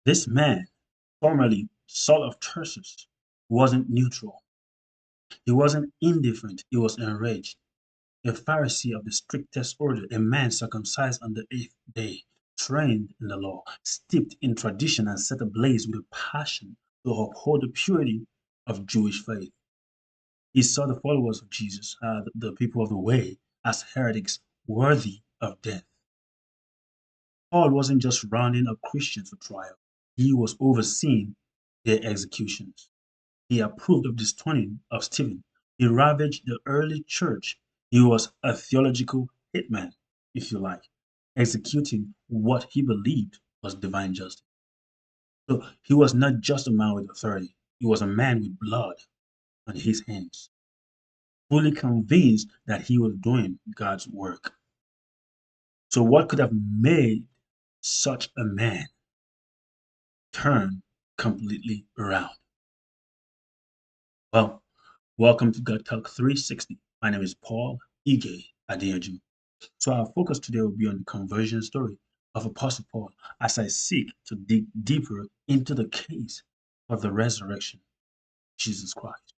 This man, formerly Saul of Tarsus, wasn't neutral. He wasn't indifferent. He was enraged. A Pharisee of the strictest order, a man circumcised on the eighth day, trained in the law, steeped in tradition, and set ablaze with a passion to uphold the purity of Jewish faith. He saw the followers of Jesus, the people of the way, as heretics worthy of death. Paul wasn't just rounding up Christians for trial, he was overseeing their executions. He approved of the stoning of Stephen. He ravaged the early church. He was a theological hitman, if you like, executing what he believed was divine justice. So he was not just a man with authority, he was a man with blood on his hands, fully convinced that he was doing God's work. So, what could have made such a man turn completely around? Well, welcome to God Talk 360. My name is Paul Ige Adeoju. So our focus today will be on the conversion story of Apostle Paul as I seek to dig deeper into the case of the resurrection of Jesus Christ.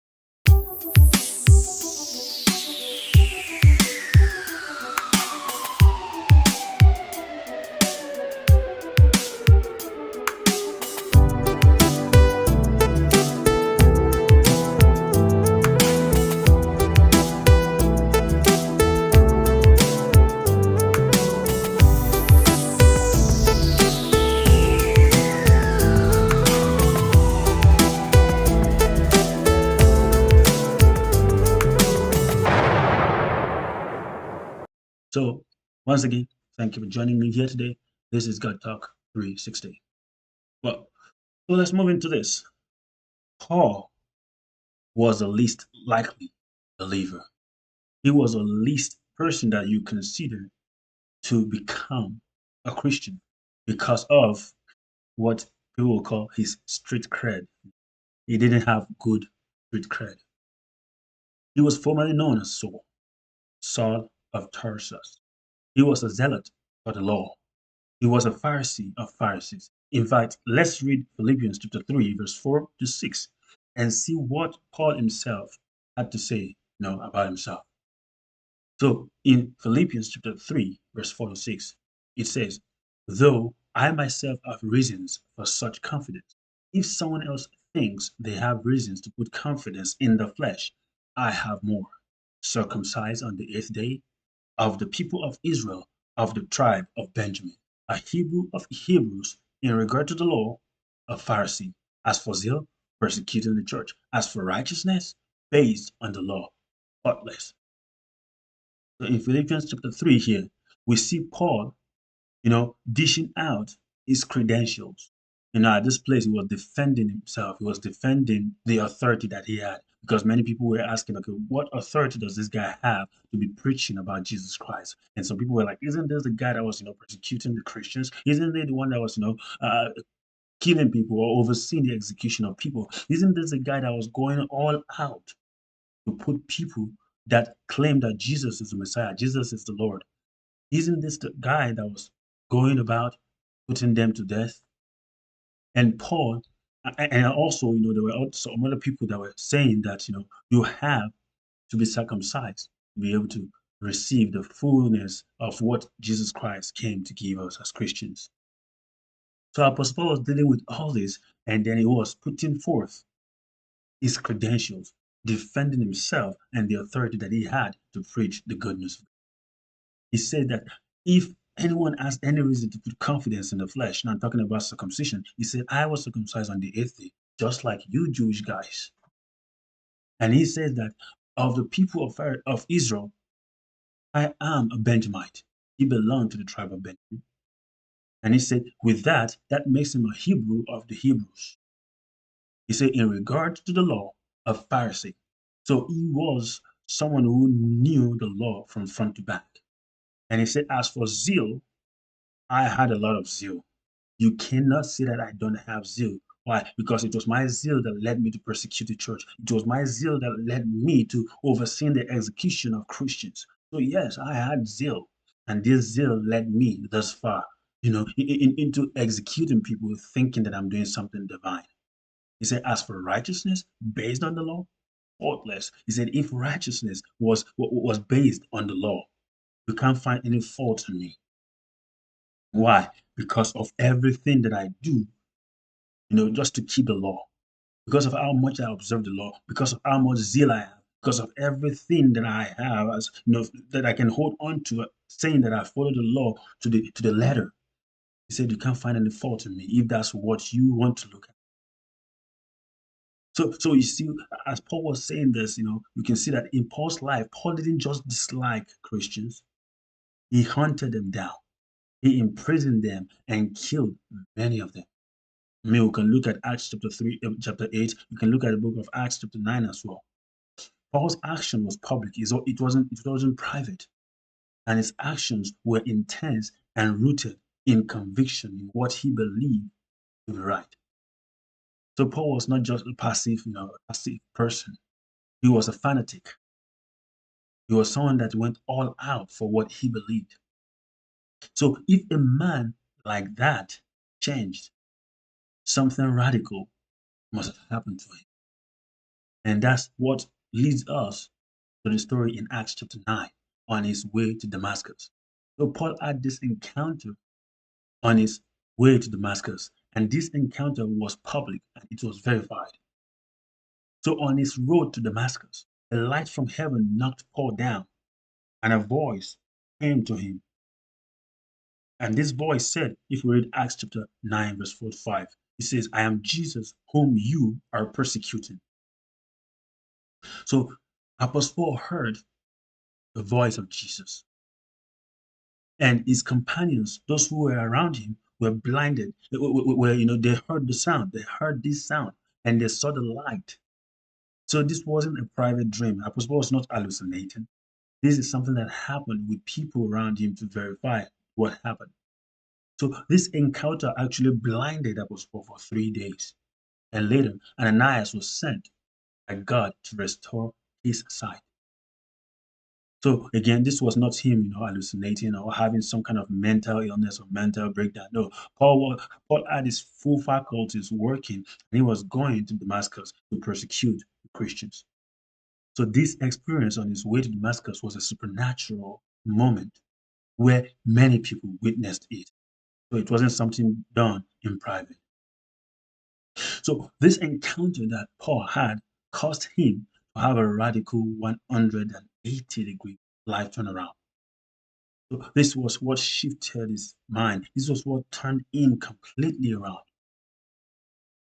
So once again, thank you for joining me here today. This is God Talk 360. Well, so let's move into this. Paul was the least likely believer. He was the least person that you consider to become a Christian because of what people will call his street cred. He didn't have good street cred. He was formerly known as Saul, Saul of Tarsus. He was a zealot for the law. He was a Pharisee of Pharisees. In fact, let's read Philippians chapter 3, verse 4 to 6, and see what Paul himself had to say, about himself. So in Philippians chapter 3, verse 4 to 6, it says, though I myself have reasons for such confidence, if someone else thinks they have reasons to put confidence in the flesh, I have more. Circumcised on the eighth day, of the people of Israel, of the tribe of Benjamin, a Hebrew of Hebrews, in regard to the law, a Pharisee. As for zeal, persecuting the church. As for righteousness, based on the law, faultless. So in Philippians chapter 3 here, we see Paul, dishing out his credentials. At this place, he was defending himself. He was defending the authority that he had. Because many people were asking, okay, what authority does this guy have to be preaching about Jesus Christ? And some people were like, isn't this the guy that was, persecuting the Christians? Isn't it the one that was, killing people or overseeing the execution of people? Isn't this the guy that was going all out to put people that claim that Jesus is the Messiah, Jesus is the Lord? Isn't this the guy that was going about putting them to death? And Paul, and also, there were also some other people that were saying that, you have to be circumcised to be able to receive the fullness of what Jesus Christ came to give us as Christians. So Apostle Paul was dealing with all this, and then he was putting forth his credentials, defending himself and the authority that he had to preach the good news. He said that if anyone has any reason to put confidence in the flesh, now I'm talking about circumcision, he said, I was circumcised on the eighth day, just like you Jewish guys. And he says that of the people of Israel, I am a Benjamite. He belonged to the tribe of Benjamin. And he said, with that, that makes him a Hebrew of the Hebrews. He said, in regard to the law, a Pharisee. So he was someone who knew the law from front to back. And he said, as for zeal, I had a lot of zeal. You cannot say that I don't have zeal. Why? Because it was my zeal that led me to persecute the church. It was my zeal that led me to overseeing the execution of Christians. So yes, I had zeal, and this zeal led me thus far. into executing people thinking that I'm doing something divine. He said, as for righteousness based on the law, faultless. He said, if righteousness was based on the law, you can't find any fault in me. Why? Because of everything that I do, just to keep the law, because of how much I observe the law, because of how much zeal I have, because of everything that I have, as that I can hold on to, saying that I follow the law to the letter. He said, you can't find any fault in me if that's what you want to look at. So you see, as Paul was saying this, you can see that in Paul's life, Paul didn't just dislike Christians; he hunted them down, he imprisoned them, and killed many of them. I mean, we can look at Acts chapter 3, chapter 8. You can look at the book of Acts chapter 9 as well. Paul's action was public. It wasn't private. And his actions were intense and rooted in conviction in what he believed to be right. So Paul was not just a passive person. He was a fanatic. He was someone that went all out for what he believed. So if a man like that changed, something radical must have happened to him. And that's what leads us to the story in Acts chapter 9 on his way to Damascus. So Paul had this encounter on his way to Damascus, and this encounter was public and it was verified. So on his road to Damascus, a light from heaven knocked Paul down, and a voice came to him. And this voice said, if we read Acts chapter 9, verse 45, it says, I am Jesus whom you are persecuting. So Apostle Paul heard the voice of Jesus. And his companions, those who were around him, were blinded. Where they heard the sound, they heard this sound, and they saw the light. So this wasn't a private dream. Apostle Paul was not hallucinating. This is something that happened with people around him to verify what happened. So this encounter actually blinded Apostle Paul for 3 days. And later, Ananias was sent by God to restore his sight. So again, this was not him, hallucinating or having some kind of mental illness or mental breakdown. No, Paul had his full faculties working, and he was going to Damascus to persecute the Christians. So this experience on his way to Damascus was a supernatural moment where many people witnessed it. So it wasn't something done in private. So this encounter that Paul had caused him to have a radical 180-degree life turnaround. So this was what shifted his mind. This was what turned him completely around.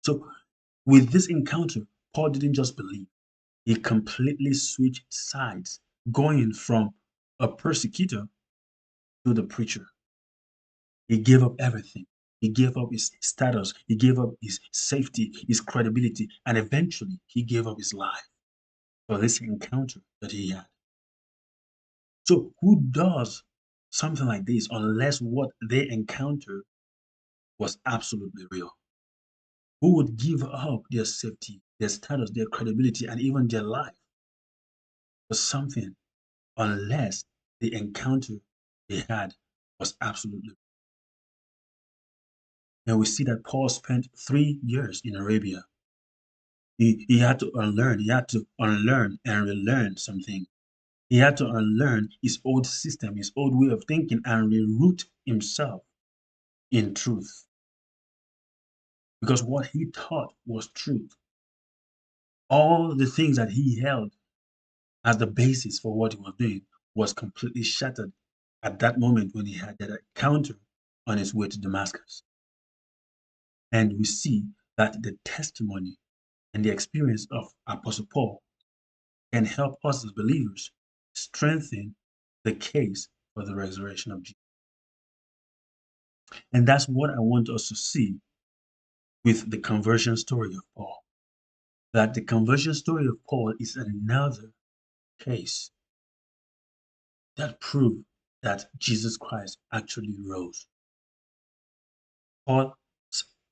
So with this encounter, Paul didn't just believe, he completely switched sides, going from a persecutor to the preacher. He gave up everything. He gave up his status, he gave up his safety, his credibility, and eventually he gave up his life for this encounter that he had. So, who does something like this unless what they encountered was absolutely real? Who would give up their safety, their status, their credibility, and even their life for something unless the encounter they had was absolutely real? And we see that Paul spent 3 years in Arabia. He had to unlearn, he had to unlearn and relearn something. He had to unlearn his old system, his old way of thinking, and reroot himself in truth. Because what he taught was truth. All the things that he held as the basis for what he was doing was completely shattered at that moment when he had that encounter on his way to Damascus. And we see that the testimony and the experience of Apostle Paul can help us as believers strengthen the case for the resurrection of Jesus. And that's what I want us to see with the conversion story of Paul. That the conversion story of Paul is another case that prove that Jesus Christ actually rose. Paul's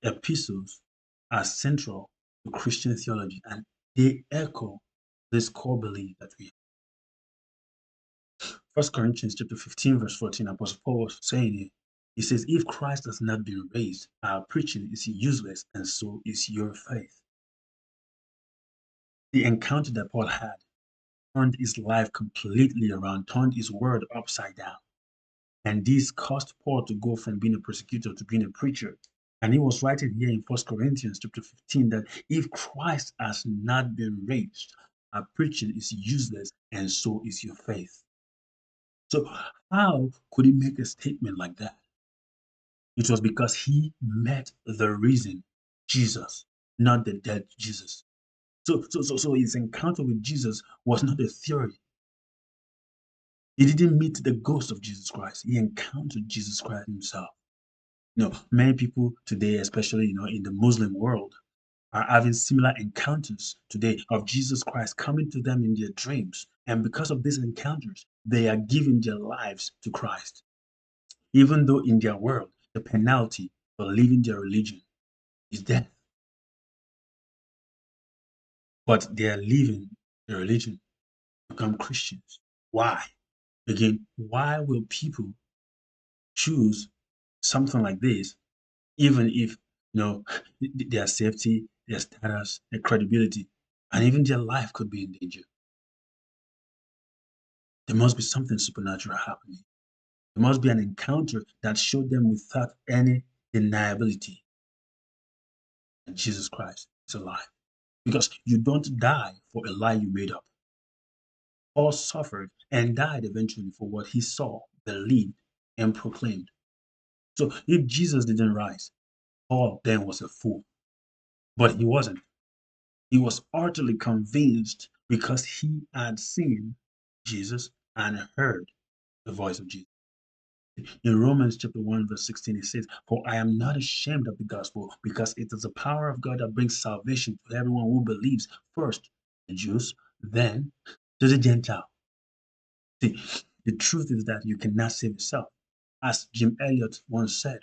epistles are central to Christian theology and they echo this core belief that we have. 1 Corinthians chapter 15, verse 14, Apostle Paul was saying here, He says, if Christ has not been raised, our preaching is useless, and so is your faith. The encounter that Paul had turned his life completely around, turned his word upside down. And this caused Paul to go from being a persecutor to being a preacher. And he was writing here in 1 Corinthians chapter 15 that if Christ has not been raised, our preaching is useless, and so is your faith. So, how could he make a statement like that? It was because he met the risen Jesus, not the dead Jesus. So his encounter with Jesus was not a theory. He didn't meet the ghost of Jesus Christ. He encountered Jesus Christ himself. Many people today, especially in the Muslim world, are having similar encounters today of Jesus Christ coming to them in their dreams. And because of these encounters, they are giving their lives to Christ. Even though in their world, the penalty for leaving their religion is death. But they are leaving their religion to become Christians. Why? Again, why will people choose something like this, even if their safety, their status, their credibility, and even their life could be in danger? There must be something supernatural happening. There must be an encounter that showed them without any deniability that Jesus Christ is alive. Because you don't die for a lie you made up. Paul suffered and died eventually for what he saw, believed, and proclaimed. So if Jesus didn't rise, Paul then was a fool. But he wasn't. He was utterly convinced because he had seen Jesus and heard the voice of Jesus. In Romans chapter 1, verse 16, it says, for I am not ashamed of the gospel, because it is the power of God that brings salvation to everyone who believes, first the Jews, then to the Gentile. See, the truth is that you cannot save yourself. As Jim Elliot once said,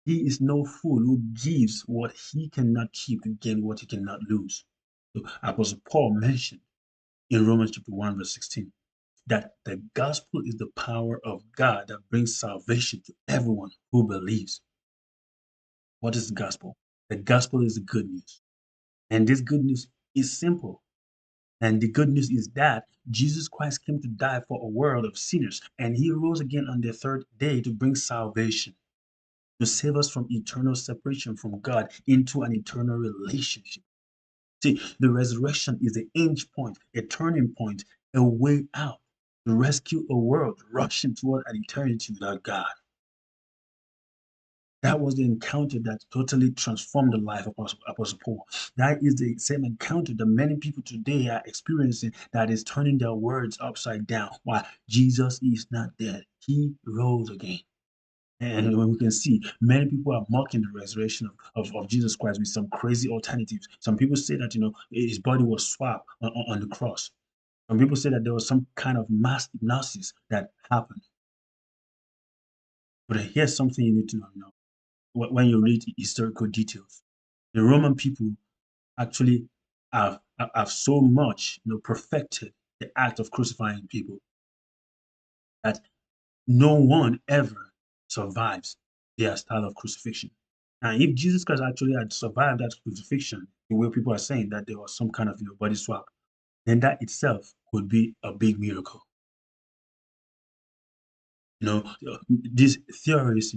he is no fool who gives what he cannot keep to gain what he cannot lose. So Apostle Paul mentioned in Romans chapter 1, verse 16, that the gospel is the power of God that brings salvation to everyone who believes. What is the gospel? The gospel is the good news. And this good news is simple. And the good news is that Jesus Christ came to die for a world of sinners, and he rose again on the third day to bring salvation, to save us from eternal separation from God into an eternal relationship. See, the resurrection is the end point, a turning point, a way out to rescue a world rushing toward an eternity without God. That was the encounter that totally transformed the life of Apostle Paul. That is the same encounter that many people today are experiencing that is turning their words upside down. Why? Jesus is not dead. He rose again. And when we can see many people are mocking the resurrection of Jesus Christ with some crazy alternatives. Some people say that his body was swapped on the cross. Some people say that there was some kind of mass hypnosis that happened. But here's something you need to know when you read historical details. The Roman people actually have so much perfected the act of crucifying people that no one ever survives their style of crucifixion. And if Jesus Christ actually had survived that crucifixion, the way people are saying that there was some kind of body swap, then that itself would be a big miracle. These theories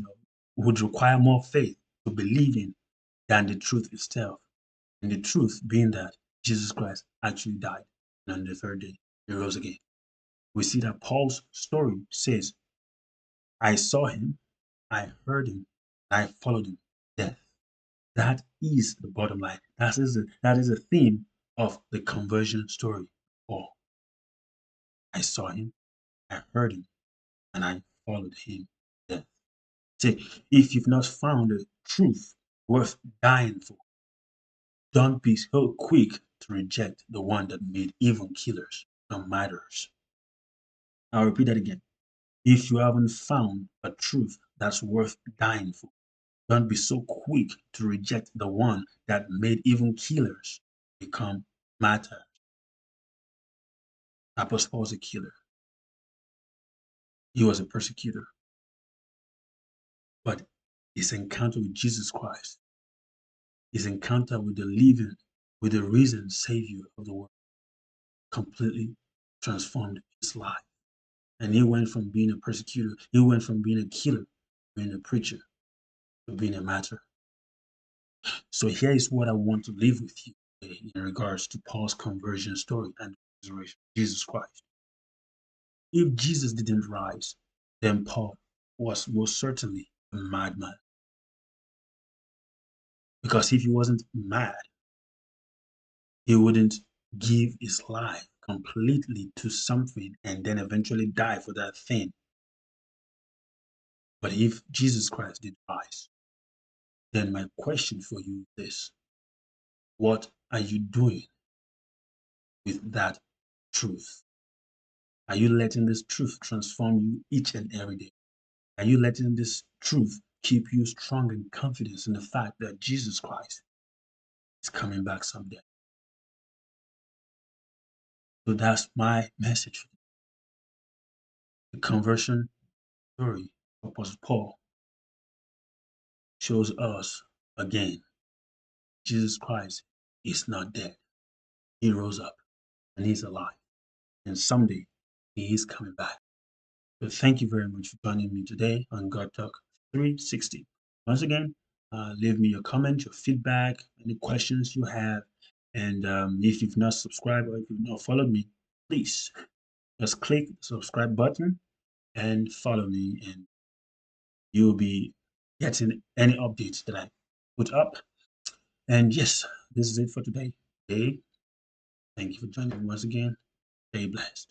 would require more faith to believe in than the truth itself. And the truth being that Jesus Christ actually died, and on the third day he rose again. We see that Paul's story says, I saw him, I heard him, I followed him. Death. That is the bottom line. That is the theme of the conversion story. Paul. I saw him, I heard him, and I followed him. Death. See, if you've not found a truth worth dying for, don't be so quick to reject the one that made even killers and murderers. I'll repeat that again. If you haven't found a truth that's worth dying for, don't be so quick to reject the one that made even killers become martyrs. Apostle Paul was a killer. He was a persecutor. But his encounter with Jesus Christ, his encounter with the living, with the risen Savior of the world, completely transformed his life. And he went from being a persecutor, he went from being a killer, being a preacher, to being a martyr. So here is what I want to leave with you in regards to Paul's conversion story and resurrection of Jesus Christ. If Jesus didn't rise, then Paul was most certainly a madman. Because if he wasn't mad, he wouldn't give his life completely to something and then eventually die for that thing. But if Jesus Christ did rise, then my question for you is this: what are you doing with that truth? Are you letting this truth transform you each and every day? Are you letting this truth keep you strong and confident in the fact that Jesus Christ is coming back someday? So that's my message. The conversion story of Apostle Paul shows us again Jesus Christ is not dead. He rose up and he's alive. And someday he is coming back. So thank you very much for joining me today on God Talk 360. Once again, leave me your comments, your feedback, any questions you have. And if you've not subscribed or if you've not followed me, please just click the subscribe button and follow me, and you'll be getting any updates that I put up. And yes, this is it for today. Hey, thank you for joining me once again. Stay blessed.